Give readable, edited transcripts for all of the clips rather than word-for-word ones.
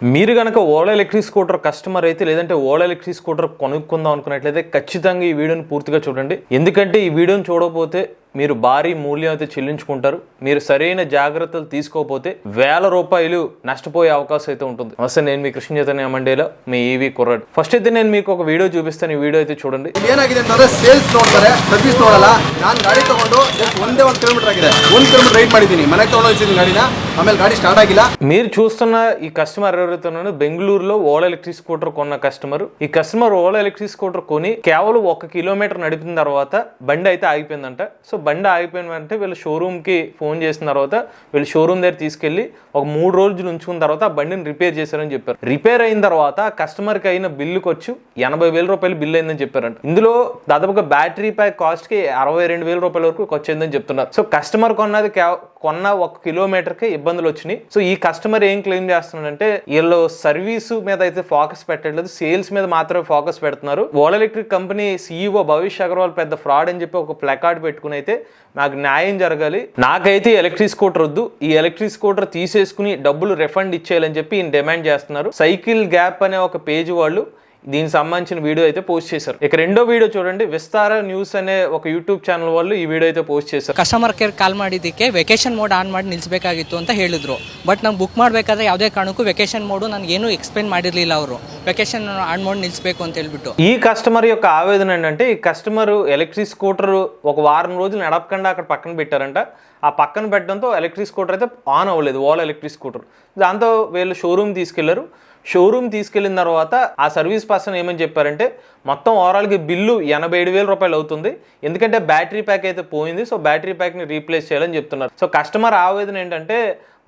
మీరు గనక Ola electric scooter customer అయితే లేదంటే ఓలా ఎలక్ట్రిక్ స్కూటర్ కొనుక్కుందాం అనుకున్నట్లయితే ఖచ్చితంగా ఈ వీడియోని పూర్తిగా చూడండి. ఎందుకంటే ఈ వీడియోని చూడకపోతే మీరు భారీ మూల్యం అయితే చెల్లించుకుంటారు. మీరు సరైన జాగ్రత్తలు తీసుకోకపోతే వేల రూపాయలు నష్టపోయే అవకాశం అయితే ఉంటుంది. అసలు నేను మీ కృష్ణ చైతన్య మండేలో మీ ఈవీ కుర్రాడు. ఫస్ట్ అయితే నేను మీకు ఒక వీడియೋ చూపిస్తాను. ಈ ವಿಡಿಯೋ అయితే చూడండి. ಏನಾಗಿದೆ ಅಂತಂದ್ರೆ ಸೇಲ್ಸ್ ನೋಡ್ತಾರೆ, ಸರ್ವಿಸ್ ನೋಡಲ್ಲ. ನಾನು ಗಾಡಿ ತಗೊಂಡು ಜಸ್ಟ್ ಒಂದೇ 1 ಕಿಲೋಮೀಟರ್ ಆಗಿದೆ, 1 ಕಿಲೋಮೀಟರ್ ರೈಡ್ ಮಾಡಿದ್ದೀನಿ, ಮನೆಗೆ ತಗೊಂಡು ಹೋಗ್ತೀನಿ ಗಾಡಿನ. ಆಮೇಲೆ ಗಾಡಿ ಸ್ಟಾರ್ಟ್ ಆಗಿಲ್ಲ. మీరు చూస్తున్న ఈ కస్టమర్ ఎవరైతే ఉన్నారో బెంగళూరులో ఓలా ఎలక్ట్రిక్ స్కూటర్ కొన్న కస్టమర్. ఈ కస్టమర్ ఓలా ఎలక్ట్రిక్ స్కూటర్ కొని కేవలం 1 కిలోమీటర్ నడిపిన తర్వాత బండి అయితే ఆగిపోయిందంట. సో బండి ఆగిపోయిన అంటే వీళ్ళు షోరూమ్ కి ఫోన్ చేసిన తర్వాత వీళ్ళు షోరూమ్ దగ్గర తీసుకెళ్లి ఒక 3 రోజులు ఉంచుకున్న తర్వాత ఆ బండిని రిపేర్ చేశారని చెప్పారు. రిపేర్ అయిన తర్వాత కస్టమర్ కి అయిన బిల్లుకి వచ్చి 80,000 రూపాయలు బిల్ అయిందని చెప్పారంట. ఇందులో దాదాపుగా బ్యాటరీ ప్యాక్ కాస్ట్ కి 62,000 రూపాయల వరకు వచ్చిందని చెప్తున్నారు. సో కస్టమర్ కొన్న 1 కిలోమీటర్ కి ఇబ్బందులు వచ్చినాయి. సో ఈ కస్టమర్ ఏం క్లెయిమ్ చేస్తున్నాడంటే వీళ్ళు సర్వీస్ మీద అయితే ఫోకస్ పెట్టట్లేదు, సేల్స్ మీద మాత్రమే ఫోకస్ పెడుతున్నారు. Ola electric company CEO Bhavish Agarwal పెద్ద ఫ్రాడ్ అని చెప్పి ఒక ప్లకార్డ్ పెట్టుకుని అయితే నాకు న్యాయం జరగాలి, నాకైతే ఎలక్ట్రిక్ స్కూటర్ వద్దు, ఈ ఎలక్ట్రిక్ స్కూటర్ తీసేసుకుని డబ్బులు రిఫండ్ ఇచ్చేయాలని చెప్పి ఈయన డిమాండ్ చేస్తున్నారు. సైకిల్ గ్యాప్ అనే ఒక పేజ్ వాళ్ళు దీనికి సంబంధించిన వీడియో అయితే పోస్ట్ చేశారు. ఇక రెండో వీడియో చూడండి. విస్తార న్యూస్ అనే ఒక ಯೂಟ್ಯೂಬ್ ಚಾನಲ್ వాళ్ళు ಈ ವಿಡಿಯೋ అయితే పోಸ್ಟ್ చేశారు. ಕಸ್ಟಮರ್ ಕೇರ್ ಕಾಲ್ ಮಾಡಿದ್ದಕ್ಕೆ ವೆಕೇಷನ್ ಮೋಡ್ ಆನ್ ಮಾಡಿ ನಿಲ್ಲಿಸಬೇಕಾಗಿತ್ತು ಅಂತ ಹೇಳಿದ್ರು. ಬಟ್ ನಾನು ಬುಕ್ ಮಾಡಬೇಕಾದ್ರೆ ಯಾವುದೇ ಕಾರಣಕ್ಕೂ ವೆಕೇಷನ್ ಮೋಡ್ ನನಗೇನು ಎಕ್ಸ್ಪ್ಲೇನ್ ಮಾಡಿರಲಿಲ್ಲ. ಅವರು ವೆಕೇಷನ್ ಆನ್ ಮೋಡ್ ನಿಲ್ಲಿಸಬೇಕು ಅಂತ ಹೇಳ್ಬಿಟ್ಟು. ఈ కస్టమర్ యొక్క ఆవేదన ఏంటంటే ఈ కస్టమర్ ఎలక్ట్రిక్ స్కూటర్ ఒక వారం రోజులు నడపకుండా అక్కడ పక్కన పెట్టారంట. ఆ పక్కన పెట్టడంతో ఎలక్ట్రిక్ స్కూటర్ అయితే ఆన్ అవ్వలేదు, ఓలా ఎలక్ట్రిక్ స్కూటర్. దాంతో వీళ్ళు షోరూమ్ తీసుకెళ్లారు. షోరూమ్ తీసుకెళ్లిన తర్వాత ఆ సర్వీస్ పర్సన్ ఏమని చెప్పారంటే మొత్తం ఓవరాల్గా బిల్లు 87,000 రూపాయలు అవుతుంది, ఎందుకంటే బ్యాటరీ ప్యాక్ అయితే పోయింది, సో బ్యాటరీ ప్యాక్ని రీప్లేస్ చేయాలని చెప్తున్నారు. సో కస్టమర్ ఆవేదన ఏంటంటే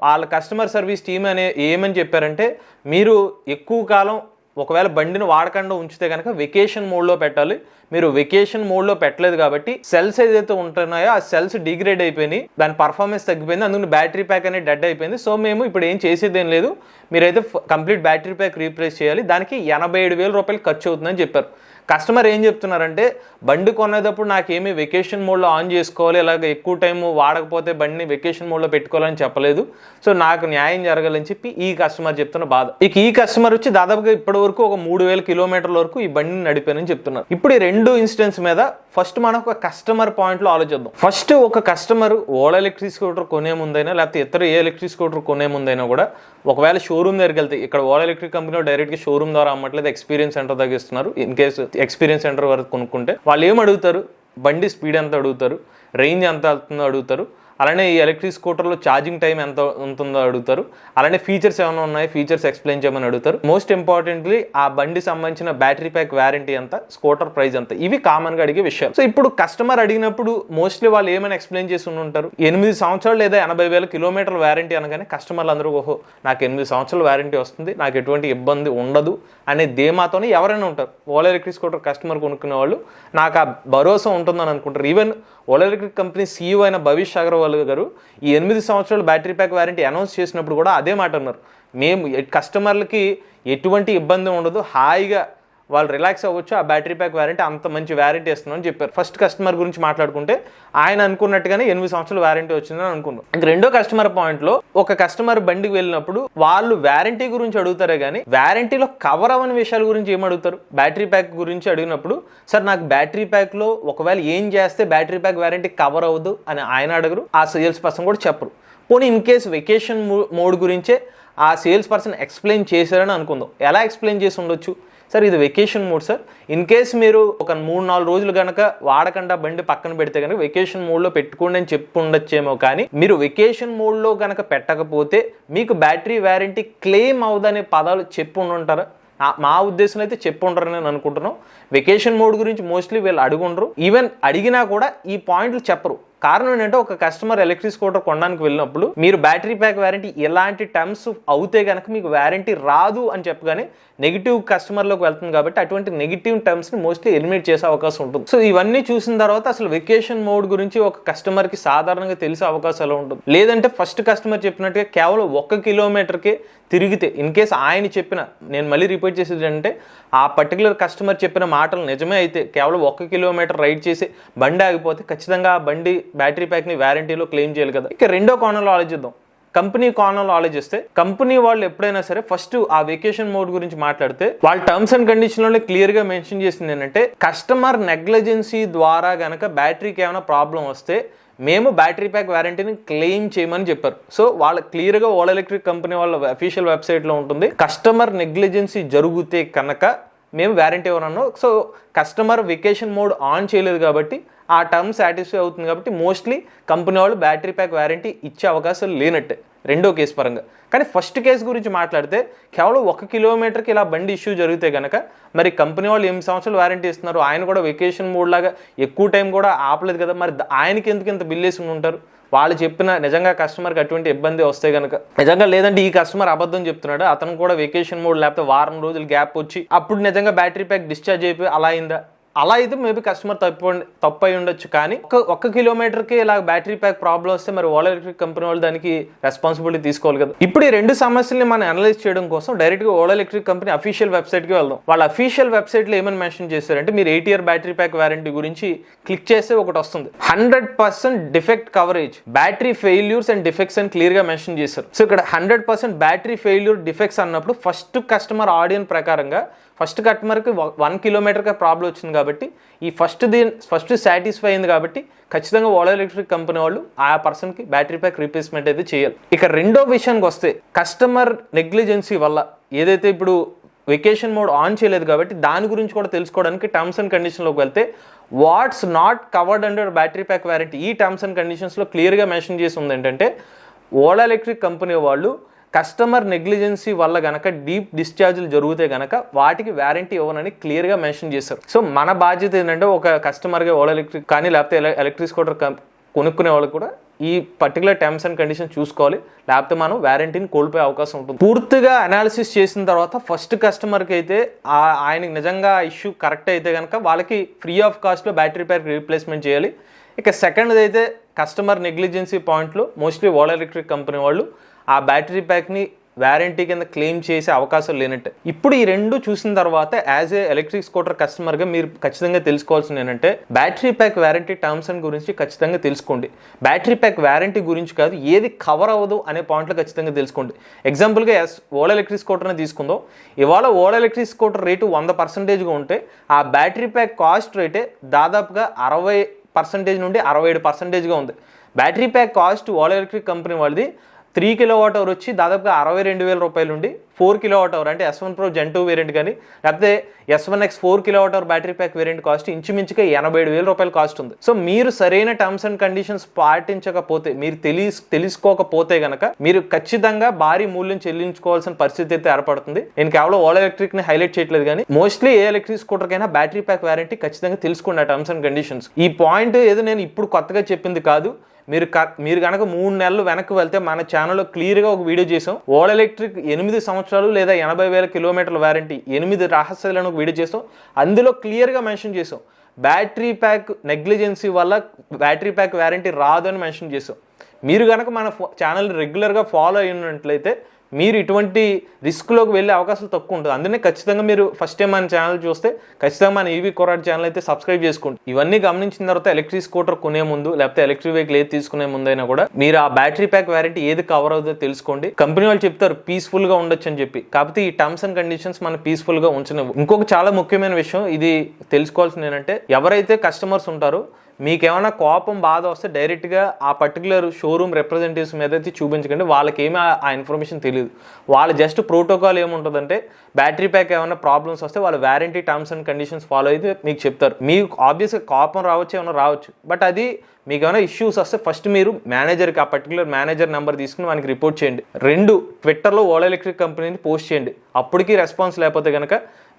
వాళ్ళ కస్టమర్ సర్వీస్ టీమ్ ఏమని చెప్పారంటే మీరు ఎక్కువ కాలం ఒకవేళ బండిని వాడకుండా ఉంచితే కనుక వెకేషన్ మోడ్లో పెట్టాలి. మీరు వెకేషన్ మోడ్లో పెట్టలేదు కాబట్టి సెల్స్ ఏదైతే ఉంటున్నాయో ఆ సెల్స్ డిగ్రేడ్ అయిపోయినాయి, దాని పర్ఫార్మెన్స్ తగ్గిపోయింది, అందుకని బ్యాటరీ ప్యాక్ అనేది డెడ్ అయిపోయింది. సో మేము ఇప్పుడు ఏం చేసేది ఏం లేదు, మీరైతే కంప్లీట్ బ్యాటరీ ప్యాక్ రీప్లేస్ చేయాలి, దానికి 87,000 రూపాయలు ఖర్చు అవుతుందని చెప్పారు. కస్టమర్ ఏం చెప్తున్నారంటే బండి కొనేటప్పుడు నాకేమీ వెకేషన్ మోడ్లో ఆన్ చేసుకోవాలి, ఇలాగ ఎక్కువ టైం వాడకపోతే బండిని వెకేషన్ మోడ్లో పెట్టుకోవాలని చెప్పలేదు, సో నాకు న్యాయం జరగాలని చెప్పి ఈ కస్టమర్ చెప్తున్న బాధ. ఇక ఈ కస్టమర్ వచ్చి దాదాపుగా ఇప్పటి వరకు ఒక 3,000 కిలోమీటర్ల వరకు ఈ బండిని నడిపానని చెప్తున్నారు. ఇప్పుడు ఈ రెండు ఇన్సిడెంట్స్ మీద ఫస్ట్ మనం ఒక కస్టమర్ పాయింట్లో ఆలోచిద్దాం. ఫస్ట్ ఒక కస్టమర్ ఓలా ఎలక్ట్రిక్ స్కూటర్ కొనే ముందైనా లేకపోతే ఇతర ఏ ఎలక్ట్రిక్ స్కూటర్ కొనే ముందైనా కూడా ఒకవేళ షోరూమ్ దగ్గరికి వెళ్తే, ఇక్కడ ఓలా ఎలక్ట్రిక్ కంపెనీ డైరెక్ట్గా షోరూమ్ ద్వారా అమ్మట్లేదు, ఎక్స్పీరియన్స్ సెంటర్ తగ్గిస్తున్నారు. ఇన్ కేసు ఎక్స్పీరియన్స్ సెంటర్ వరకు కొనుక్కుంటే వాళ్ళు ఏం అడుగుతారు, బండి స్పీడ్ ఎంత అడుగుతారు, రేంజ్ ఎంత వెళ్తుందో అడుగుతారు, అలానే ఈ ఎలక్ట్రిక్ స్కూటర్లో ఛార్జింగ్ టైం ఎంత ఉంటుందో అడుగుతారు, అలానే ఫీచర్స్ ఏమైనా ఉన్నాయి ఫీచర్స్ ఎక్స్ప్లెయిన్ చేయమని అడుగుతారు. మోస్ట్ ఇంపార్టెంట్లీ ఆ బండి సంబంధించిన బ్యాటరీ ప్యాక్ వారంటీ ఎంత, స్కూటర్ ప్రైస్ ఎంత, ఇవి కామన్గా అడిగే విషయాలు. సో ఇప్పుడు కస్టమర్ అడిగినప్పుడు మోస్ట్లీ వాళ్ళు ఏమైనా ఎక్స్ప్లెయిన్ చేసి ఉంటారు. 8 సంవత్సరాలు లేదా 80,000 కిలోమీటర్ల వారంటీ అనగానే కస్టమర్లు అందరూ ఓహో నాకు 8 సంవత్సరాల వారంటీ వస్తుంది, నాకు ఎటువంటి ఇబ్బంది ఉండదు అనే ధీమాతోనే ఎవరైనా ఉంటారు. ఓలా ఎలక్ట్రిక్ స్కూటర్ కస్టమర్ కొనుక్కునే వాళ్ళు నాకు ఆ భరోసా ఉంటుందని అనుకుంటారు. Even Ola electric company CEO అయిన భవిష్ అగర్వాల్ గారు ఈ 8 సంవత్సరాల బ్యాటరీ ప్యాక్ వారంటీ అనౌన్స్ చేసినప్పుడు కూడా అదే మాట అన్నారు, మేము కస్టమర్లకి ఎటువంటి ఇబ్బంది ఉండదు, హాయిగా వాళ్ళు రిలాక్స్ అవ్వచ్చు, ఆ బ్యాటరీ ప్యాక్ వారంటీ అంత మంచి వారంటీ ఇస్తున్నామని చెప్పారు. ఫస్ట్ కస్టమర్ గురించి మాట్లాడుకుంటే ఆయన అనుకున్నట్టుగానే 8 సంవత్సరాల వారంటీ వచ్చిందని అనుకున్నాం. ఇంక రెండో కస్టమర్ పాయింట్లో ఒక కస్టమర్ బండికి వెళ్ళినప్పుడు వాళ్ళు వారంటీ గురించి అడుగుతారే కానీ వారంటీలో కవర్ అవ్వని విషయాల గురించి ఏం అడుగుతారు. బ్యాటరీ ప్యాక్ గురించి అడిగినప్పుడు సార్ నాకు బ్యాటరీ ప్యాక్లో ఒకవేళ ఏం చేస్తే బ్యాటరీ ప్యాక్ వారంటీ కవర్ అవ్వదు అని ఆయన అడగరు, ఆ సేల్స్ పర్సన్ కూడా చెప్పరు. పోనీ ఇన్ కేసు వెకేషన్ మోడ్ గురించే ఆ సేల్స్ పర్సన్ ఎక్స్ప్లెయిన్ చేశారని అనుకుందాం. ఎలా ఎక్స్ప్లెయిన్ చేసి ఉండొచ్చు, సార్ ఇది vacation mode sir, in case మీరు ఒక 3-4 రోజులు కనుక వాడకుండా బండి పక్కన పెడితే కనుక వెకేషన్ మోడ్లో పెట్టుకోండి అని చెప్పి ఉండొచ్చేమో, కానీ మీరు వెకేషన్ మోడ్లో కనుక పెట్టకపోతే మీకు బ్యాటరీ వారంటీ క్లెయిమ్ అవుదనే పదాలు చెప్పి ఉండుంటారా? మా ఉద్దేశంలో అయితే చెప్పి ఉండరని నేను అనుకుంటున్నాను. వెకేషన్ మోడ్ గురించి మోస్ట్లీ వీళ్ళు అడుగుండరు, ఈవెన్ అడిగినా కూడా ఈ పాయింట్లు చెప్పరు. కారణం ఏంటంటే ఒక కస్టమర్ ఎలక్ట్రిక్ స్కూటర్ కొనడానికి వెళ్ళినప్పుడు మీరు బ్యాటరీ ప్యాక్ వారంటీ ఎలాంటి టర్మ్స్ అవుతే కనుక మీకు వారంటీ రాదు అని చెప్పగానే నెగిటివ్ కస్టమర్లోకి వెళ్తుంది కాబట్టి అటువంటి నెగిటివ్ టర్మ్స్ని మోస్ట్లీ ఎలిమినేట్ చేసే అవకాశం ఉంటుంది. సో ఇవన్నీ చూసిన తర్వాత అసలు వెకేషన్ మోడ్ గురించి ఒక కస్టమర్కి సాధారణంగా తెలిసే అవకాశాలు ఉంటుంది. లేదంటే ఫస్ట్ కస్టమర్ చెప్పినట్టుగా కేవలం 1 కిలోమీటర్కే తిరిగితే, ఇన్ కేస్ ఆయన చెప్పిన, నేను మళ్ళీ రిపీట్ చేసేది అంటే ఆ పర్టికులర్ కస్టమర్ చెప్పిన మాటలు నిజమే అయితే కేవలం 1 కిలోమీటర్ రైడ్ చేసి బండి ఆగిపోతే ఖచ్చితంగా ఆ బండి బ్యాటరీ ప్యాక్ని వారంటీలో క్లెయిమ్ చేయాలి కదా. ఇక రెండో కోణంలో ఆలోచిద్దాం. కంపెనీ కోణంలో ఆలోచిస్తే కంపెనీ వాళ్ళు ఎప్పుడైనా సరే ఫస్ట్ ఆ వెకేషన్ మోడ్ గురించి మాట్లాడితే వాళ్ళ టర్మ్స్ అండ్ కండిషన్ లో క్లియర్ గా మెన్షన్ చేసింది ఏంటంటే కస్టమర్ నెగ్లిజెన్సీ ద్వారా గనక బ్యాటరీకి ఏమైనా ప్రాబ్లం వస్తే మేము బ్యాటరీ ప్యాక్ వారంటీని క్లెయిమ్ చేయమని చెప్పారు. సో వాళ్ళ క్లియర్గా ఓలా ఎలక్ట్రిక్ కంపెనీ వాళ్ళ అఫీషియల్ వెబ్సైట్లో ఉంటుంది, కస్టమర్ నెగ్లిజెన్సీ జరిగితే కనుక మేము వారంటీ ఇవ్వనన్నాం. So customer vacation mode on చేయలేదు కాబట్టి ఆ టర్మ్ సాటిస్ఫై అవుతుంది కాబట్టి మోస్ట్లీ కంపెనీ వాళ్ళు బ్యాటరీ ప్యాక్ వారంటీ ఇచ్చే అవకాశం లేనట్టే రెండో కేసు పరంగా. కానీ ఫస్ట్ కేసు గురించి మాట్లాడితే కేవలం 1 కిలోమీటర్కి ఇలా బండి ఇష్యూ జరిగితే కనుక మరి కంపెనీ వాళ్ళు 8 సంవత్సరాలు వారంటీ ఇస్తున్నారు, ఆయన కూడా వెకేషన్ మోడ్ లాగా ఎక్కువ టైం కూడా ఆపలేదు కదా, మరి ఆయనకి ఎందుకు ఇంత బిల్ వేసి ఉంటారు? వాళ్ళు చెప్పిన నిజంగా కస్టమర్కి అటువంటి ఇబ్బంది వస్తే కనుక నిజంగా, లేదంటే ఈ కస్టమర్ అబద్ధం చెప్తున్నాడు, అతను కూడా వెకేషన్ మోడ్ లేకపోతే వారం రోజులు గ్యాప్ వచ్చి అప్పుడు నిజంగా బ్యాటరీ ప్యాక్ డిశ్చార్జ్ అయిపోయి అలా అయిందా, అలా అయితే మేబీ కస్టమర్ తప్పు అయి ఉండొచ్చు. కానీ 1 కిలోమీటర్కి ఇలా బ్యాటరీ ప్యాక్ ప్రాబ్లం వస్తే మరి ఓలా ఎలక్ట్రిక్ కంపెనీ వాళ్ళు దానికి రెస్పాన్సిబిలిటీ తీసుకోవాలి కదా. ఇప్పుడు ఈ 2 సమస్యల్ని మనం అనలైజ్ చేయడం కోసం డైరెక్ట్గా ఓలా ఎలక్ట్రిక్ కంపెనీ అఫీషియల్ వెబ్సైట్కి వెళ్దాం. వాళ్ళ అఫీషియల్ వెబ్సైట్లో ఏమని మెన్షన్ చేశారంటే మీరు 8 ఇయర్ బ్యాటరీ ప్యాక్ వారంటీ గురించి క్లిక్ చేస్తే ఒకటి వస్తుంది, 100% defect coverage, battery failures and defects అని క్లియర్గా మెన్షన్ చేశారు. సో ఇక్కడ 100% బ్యాటరీ ఫెయిల్యూర్ డిఫెక్ట్స్ అన్నప్పుడు ఫస్ట్ కస్టమర్ ఆడియన్ ప్రకారంగా ఫస్ట్ కస్టమర్కి 1 కిలోమీటర్గా ప్రాబ్లం వచ్చింది కాబట్టి ఈ ఫస్ట్ సాటిస్ఫై అయింది కాబట్టి ఖచ్చితంగా ఓలా ఎలక్ట్రిక్ కంపెనీ వాళ్ళు ఆ పర్సన్కి బ్యాటరీ ప్యాక్ రీప్లేస్మెంట్ అయితే చేయాలి. ఇక రెండో విషయానికి వస్తే కస్టమర్ నెగ్లిజెన్సీ వల్ల ఏదైతే ఇప్పుడు వెకేషన్ మోడ్ ఆన్ చేయలేదు కాబట్టి దాని గురించి కూడా తెలుసుకోవడానికి టర్మ్స్ అండ్ కండిషన్లోకి వెళ్తే what's not covered under battery pack warranty ఈ టర్మ్స్ అండ్ కండిషన్స్లో క్లియర్గా మెన్షన్ చేసి ఉంది ఏంటంటే ఓలా ఎలక్ట్రిక్ కంపెనీ వాళ్ళు కస్టమర్ నెగ్లిజెన్సీ వల్ల గనక డీప్ డిశ్చార్జ్లు జరిగితే గనక వాటికి వారంటీ ఇవ్వనని క్లియర్గా మెన్షన్ చేశారు. సో మన బాధ్యత ఏంటంటే ఒక కస్టమర్గా ఓలా ఎలక్ట్రిక్ కానీ లేకపోతే ఎలక్ట్రిక్ స్కూటర్ కొనుక్కునే వాళ్ళకి కూడా ఈ పర్టికులర్ టర్మ్స్ అండ్ కండిషన్ చూసుకోవాలి, లేకపోతే మనం వారంటీని కోల్పోయే అవకాశం ఉంటుంది. పూర్తిగా అనాలిసిస్ చేసిన తర్వాత ఫస్ట్ కస్టమర్కి అయితే ఆయనకి నిజంగా ఇష్యూ కరెక్ట్ అయితే కనుక వాళ్ళకి ఫ్రీ ఆఫ్ కాస్ట్లో బ్యాటరీ ప్యాక్ రీప్లేస్మెంట్ చేయాలి. ఇక సెకండ్ అయితే కస్టమర్ నెగ్లిజెన్సీ పాయింట్లో మోస్ట్లీ ఓలా ఎలక్ట్రిక్ కంపెనీ వాళ్ళు ఆ బ్యాటరీ ప్యాక్ని వారంటీ కింద క్లెయిమ్ చేసే అవకాశం లేనట్టే. ఇప్పుడు ఈ 2 చూసిన తర్వాత యాజ్ ఏ ఎలక్ట్రిక్ స్కూటర్ కస్టమర్గా మీరు ఖచ్చితంగా తెలుసుకోవాల్సింది ఏంటంటే battery pack warranty terms and గురించి ఖచ్చితంగా తెలుసుకోండి. బ్యాటరీ ప్యాక్ వారంటీ గురించి కాదు, ఏది కవర్ అవ్వదు అనే పాయింట్లో ఖచ్చితంగా తెలుసుకోండి. ఎగ్జాంపుల్గా ఓలా ఎలక్ట్రిక్ స్కూటర్ని తీసుకుందాం, ఇవాళ ఓలా ఎలక్ట్రిక్ స్కూటర్ రేటు 100%గా ఉంటే ఆ బ్యాటరీ ప్యాక్ కాస్ట్ రేటే దాదాపుగా 60% నుండి 67%గా ఉంది. Battery pack cost Ola electric company వాళ్ళది 3 kWh వచ్చి దాదాపుగా 62,000 రూపాయలు నుండి 4 kWh అంటే S1 Pro Gen 2 వేరియంట్ కానీ లేకపోతే S1X 4 kWh battery pack variant cost ఇంచుమించుగా 87,000 రూపాయలు కాస్ట్ ఉంది. సో మీరు సరైన టర్మ్స్ అండ్ కండిషన్స్ పాటించకపోతే, మీరు తెలుసుకోకపోతే గనక మీరు ఖచ్చితంగా భారీ మూల్యం చెల్లించుకోవాల్సిన పరిస్థితి అయితే ఏర్పడుతుంది. నేను కేవలం ఓలా ఎలక్ట్రిక్ ని హైలైట్ చేయట్లేదు కానీ మోస్ట్లీ ఏ ఎలక్ట్రిక్ స్కూటర్ కైనా బ్యాటరీ ప్యాక్ వారంటీ ఖచ్చితంగా తెలుసుకోండి ఆ టర్మ్స్ అండ్ కండిషన్స్. ఈ పాయింట్ ఏదో నేను ఇప్పుడు కొత్తగా చెప్పింది కాదు, మీరు కనుక 3 నెలలు వెనక్కి వెళ్తే మన ఛానల్లో క్లియర్గా ఒక వీడియో చేసాం. ఓలా ఎలక్ట్రిక్ 8 సంవత్సరాలు లేదా 80,000 కిలోమీటర్ల వారంటీ 8 రహస్యాలను ఒక వీడియో చేసాం. అందులో క్లియర్గా మెన్షన్ చేసాం బ్యాటరీ ప్యాక్ నెగ్లిజెన్సీ వల్ల బ్యాటరీ ప్యాక్ వారంటీ రాదు అని మెన్షన్ చేసాం. మీరు కనుక మన ఛానల్ రెగ్యులర్గా ఫాలో అయినట్లయితే మీరు ఇటువంటి రిస్క్లోకి వెళ్ళే అవకాశాలు తక్కువ ఉంటుంది. అందుకనే ఖచ్చితంగా మీరు ఫస్ట్ టైం మన ఛానల్ చూస్తే ఖచ్చితంగా మన ఈవీ కొరాడ్ ఛానల్ అయితే సబ్స్క్రైబ్ చేసుకోండి. ఇవన్నీ గమనించిన తర్వాత ఎలక్ట్రిక్ స్కూటర్ కొనే ముందు లేకపోతే ఎలక్ట్రిక్ వెహికల్ ఏది తీసుకునే ముందైనా కూడా మీరు ఆ బ్యాటరీ ప్యాక్ వారంటీ ఏది కవర్ అవుతుందో తెలుసుకోండి. కంపెనీ వాళ్ళు చెప్తారు పీస్ఫుల్గా ఉండొచ్చు అని చెప్పి, కాకపోతే ఈ టర్మ్స్ అండ్ కండిషన్స్ మనం పీస్ఫుల్గా ఉంచనివ్వు. ఇంకొక చాలా ముఖ్యమైన విషయం ఇది తెలుసుకోవాల్సింది ఏంటంటే ఎవరైతే కస్టమర్స్ ఉంటారో మీకు ఏమైనా కోపం బాధ వస్తే డైరెక్ట్గా ఆ పర్టికులర్ షోరూమ్ రిప్రజెంటేటివ్స్ మీద అయితే చూపించకండి, వాళ్ళకి ఏమీ ఆ ఇన్ఫర్మేషన్ తెలియదు. వాళ్ళ జస్ట్ ప్రోటోకాల్ ఏముంటుందంటే బ్యాటరీ ప్యాక్ ఏమైనా ప్రాబ్లమ్స్ వస్తే వాళ్ళ warranty terms and conditions follow అయితే మీకు చెప్తారు. మీకు ఆబ్వియస్గా కోపం రావచ్చు, ఏమైనా రావచ్చు, బట్ అది మీకు ఏమైనా ఇష్యూస్ వస్తే ఫస్ట్ మీరు మేనేజర్కి ఆ పర్టికులర్ మేనేజర్ నెంబర్ తీసుకుని మనకి రిపోర్ట్ చేయండి. 2 ట్విట్టర్లో ఓలా ఎలక్ట్రిక్ కంపెనీని పోస్ట్ చేయండి. అప్పటికి రెస్పాన్స్ లేకపోతే కనుక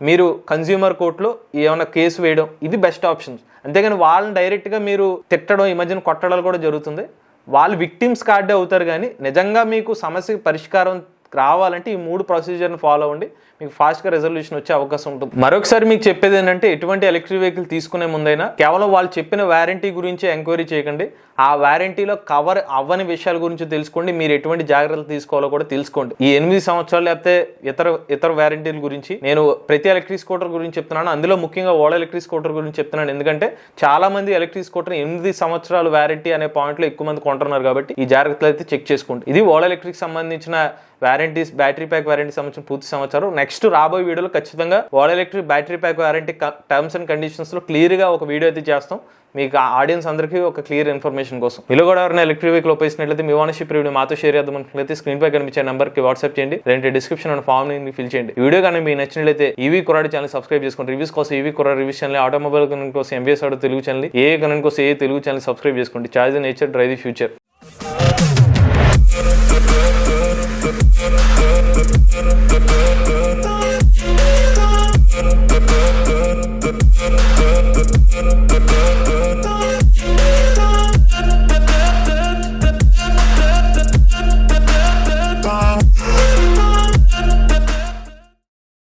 మీరు కన్స్యూమర్ కోర్టులో ఏమైనా కేసు వేయడం ఇది బెస్ట్ ఆప్షన్. అంతేగాని వాళ్ళని డైరెక్ట్గా మీరు తిట్టడం, ఈ మధ్యన కొట్టడాలు కూడా జరుగుతుంది. వాళ్ళు విక్టిమ్స్ కార్డే అవుతారు కానీ నిజంగా మీకు సమస్యకి పరిష్కారం రావాలంటే ఈ 3 ప్రొసీజర్ని ఫాలో అవ్వండి, మీకు ఫాస్ట్గా రెజల్యూషన్ వచ్చే అవకాశం ఉంటుంది. మరొకసారి మీకు చెప్పేది ఏంటంటే ఎటువంటి ఎలక్ట్రిక్ వెహికల్ తీసుకునే ముందైనా కేవలం వాళ్ళు చెప్పిన వారంటీ గురించి ఎంక్వైరీ చేయకండి, ఆ వారంటీలో కవర్ అవ్వని విషయాల గురించి తెలుసుకోండి, మీరు ఎటువంటి జాగ్రత్తలు తీసుకోవాలో కూడా తెలుసుకోండి. ఈ 8 సంవత్సరాలు లేకపోతే ఇతర వారంటీల గురించి నేను ప్రతి ఎలక్ట్రిక్ స్కూటర్ గురించి చెప్తున్నాను, అందులో ముఖ్యంగా ఓలా ఎలక్ట్రిక్ స్కూటర్ గురించి చెప్తున్నాను. ఎందుకంటే చాలా మంది ఎలక్ట్రిక్ స్కూటర్ 8 సంవత్సరాలు వారంటీ అనే పాయింట్లో ఎక్కువ మంది కొంటున్నారు కాబట్టి ఈ జాగ్రత్తలు అయితే చెక్ చేసుకోండి. ఇది ఓలా ఎలక్ట్రిక్ సంబంధించిన వారంటీస్, బ్యాటరీ ప్యాక్ వారంటీ సంబంధించిన పూర్తి సమాచారం. నెక్స్ట్ రాబోయే వీడియోలో ఖచ్చితంగా Ola electric battery pack warranty terms and conditions లో క్లియర్ గా ఒక వీడియో అయితే చేస్తాం, మీకు ఆడియన్స్ అందరికీ ఒక క్లియర్ ఇన్ఫర్మేషన్ కోసం. మీరు కూడా ఎవరైనా ఎలక్ట్రిక్ వెహికల్ ఉపయోగించినట్లయితే మీ ఓనర్షిప్ రివ్యూ మాతో షేర్ చేద్దాం అనుకున్నట్లయితే స్క్రీన్ పై కనిపించే నెంబర్కి వాట్సాప్ చేయండి, లేదంటే డిస్క్రిప్షన్ అండ్ ఫామ్ ని ఫిల్ చేయండి. వీడియో కానీ మీకు నచ్చినట్లయితే ఈవీ కుర్రాడి ఛానల్ సబ్స్క్రైబ్ చేసుకోండి. రివ్యూస్ కోసం ఈవీ కుర్రాడి రివ్యూస్ ఛానల్, ఆటోమొబైల్ కనెక్ట్ కోసం ఎంబీఎస్ ఆటో తెలుగు ఛానల్, ఏ కనెక్ట్ కోసం ఏ తెలుగు ఛానల్ సబ్స్క్రైబ్ చేసుకోండి. Charge the nature, drive the future. Thank you.